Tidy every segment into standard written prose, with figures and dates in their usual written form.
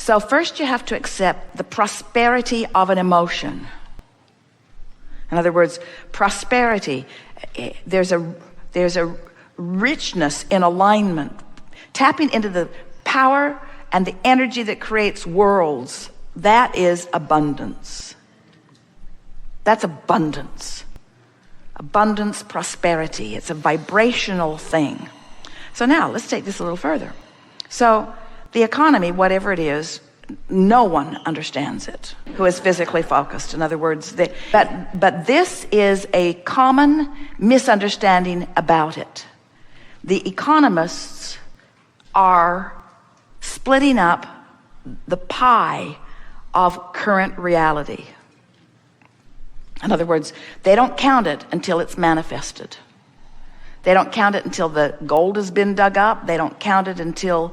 So first you have to accept the prosperity of an emotion. In other words, prosperity, there's a richness in alignment, tapping into the power and the energy that creates worlds. That is abundance. That's abundance. Abundance, prosperity. It's a vibrational thing. So now let's take this a little further. So the economy, whatever it is, no one understands it who is physically focused. In other words, but this is a common misunderstanding about it. The economists are splitting up the pie of current reality. In other words, they don't count it until it's manifested. They don't count it until the gold has been dug up. They don't count it until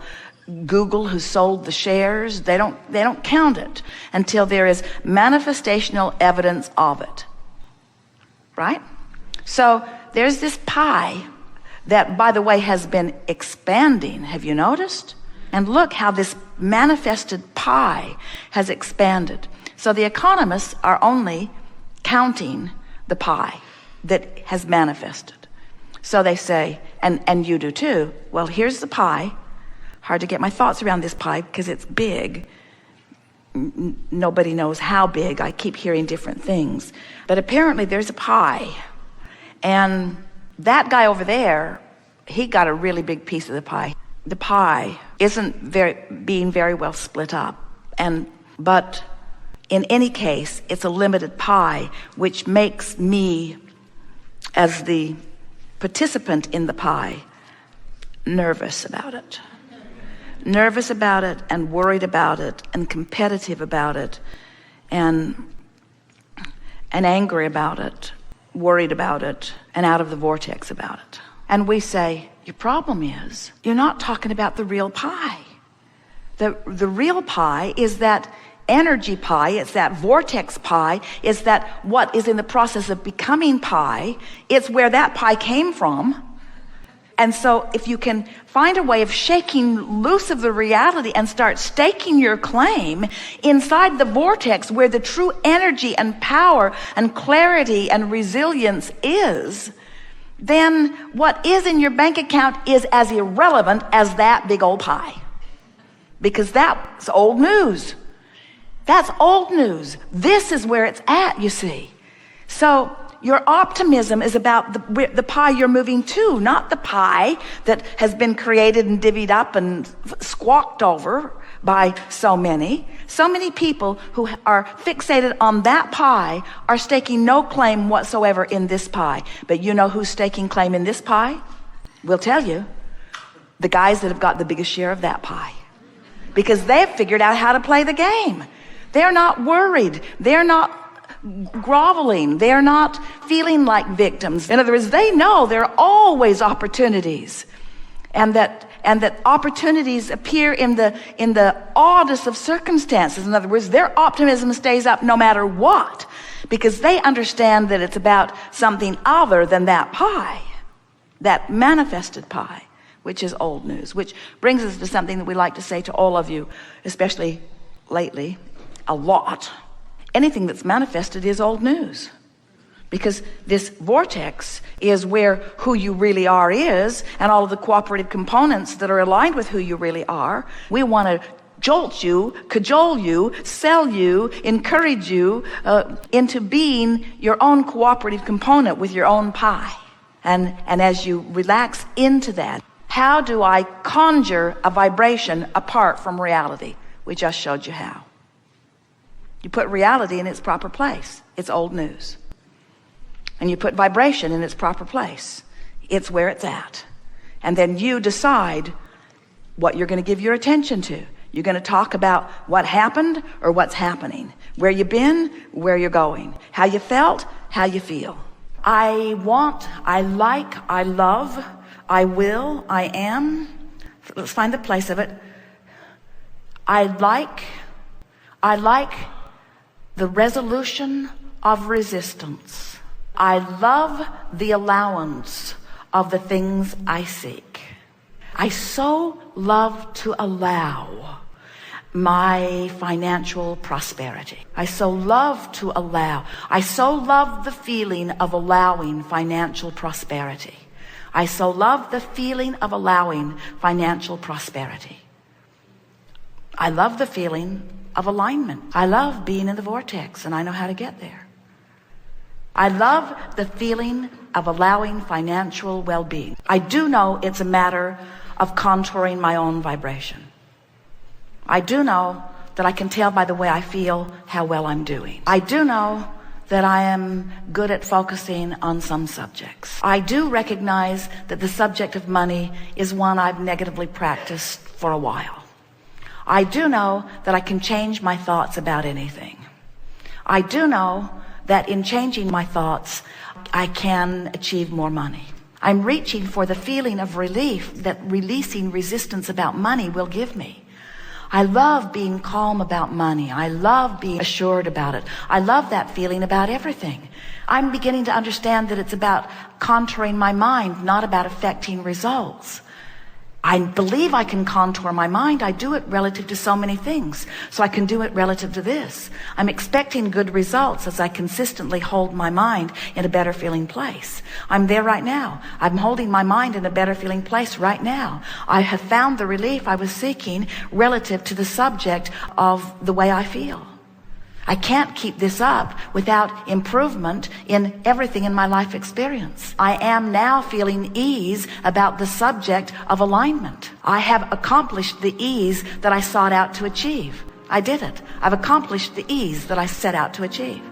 Google, who sold the shares, they don't count it until there is manifestational evidence of it. Right? So there's this pie that, by the way, has been expanding. Have you noticed? And look how this manifested pie has expanded. So the economists are only counting the pie that has manifested. So they say, and you do too, well, here's the pie. Hard to get my thoughts around this pie because it's big. Nobody knows how big. I keep hearing different things. But apparently there's a pie. And that guy over there, he got a really big piece of the pie. The pie isn't being very well split up. But in any case, it's a limited pie, which makes me, as the participant in the pie, nervous about it. Nervous about it and worried about it and competitive about it and angry about it, worried about it, and out of the vortex about it. And we say, your problem is you're not talking about the real pie. The real pie is that energy pie, it's that vortex pie, it's that what is in the process of becoming pie. It's where that pie came from. And so if you can find a way of shaking loose of the reality and start staking your claim inside the vortex where the true energy and power and clarity and resilience is, then what is in your bank account is as irrelevant as that big old pie. Because that's old news. That's old news. This is where it's at, you see. So your optimism is about the pie you're moving to, not the pie that has been created and divvied up and squawked over by so many. So many people who are fixated on that pie are staking no claim whatsoever in this pie. But you know who's staking claim in this pie? We'll tell you. The guys that have got the biggest share of that pie. Because they've figured out how to play the game. They're not worried. They're not groveling. They're not feeling like victims. In other words, they know there are always opportunities, and that opportunities appear in the oddest of circumstances. In other words, their optimism stays up no matter what, because they understand that it's about something other than that pie, that manifested pie, which is old news. Which brings us to something that we like to say to all of you, especially lately, a lot. Anything that's manifested is old news, because this vortex is where who you really are is, and all of the cooperative components that are aligned with who you really are. We want to jolt you, cajole you, sell you, encourage you into being your own cooperative component with your own pie. And as you relax into that, how do I conjure a vibration apart from reality? We just showed you how. You put reality in its proper place. It's old news. And you put vibration in its proper place. It's where it's at. And then you decide what you're going to give your attention to. You're going to talk about what happened or what's happening. Where you've been, where you're going. How you felt, how you feel. I want, I like, I love, I will, I am. Let's find the place of it. I like the resolution of resistance. I love the allowance of the things I seek. I so love to allow my financial prosperity. I so love to allow. I so love the feeling of allowing financial prosperity. I so love the feeling of allowing financial prosperity. I love the feeling of alignment. I love being in the vortex, and I know how to get there. I love the feeling of allowing financial well-being. I do know it's a matter of contouring my own vibration. I do know that I can tell by the way I feel how well I'm doing. I do know that I am good at focusing on some subjects. I do recognize that the subject of money is one I've negatively practiced for a while. I do know that I can change my thoughts about anything. I do know that in changing my thoughts, I can achieve more money. I'm reaching for the feeling of relief that releasing resistance about money will give me. I love being calm about money. I love being assured about it. I love that feeling about everything. I'm beginning to understand that it's about contouring my mind, not about affecting results. I believe I can contour my mind. I do it relative to so many things. So I can do it relative to this. I'm expecting good results as I consistently hold my mind in a better feeling place. I'm there right now. I'm holding my mind in a better feeling place right now. I have found the relief I was seeking relative to the subject of the way I feel. I can't keep this up without improvement in everything in my life experience. I am now feeling ease about the subject of alignment. I have accomplished the ease that I sought out to achieve. I did it. I've accomplished the ease that I set out to achieve.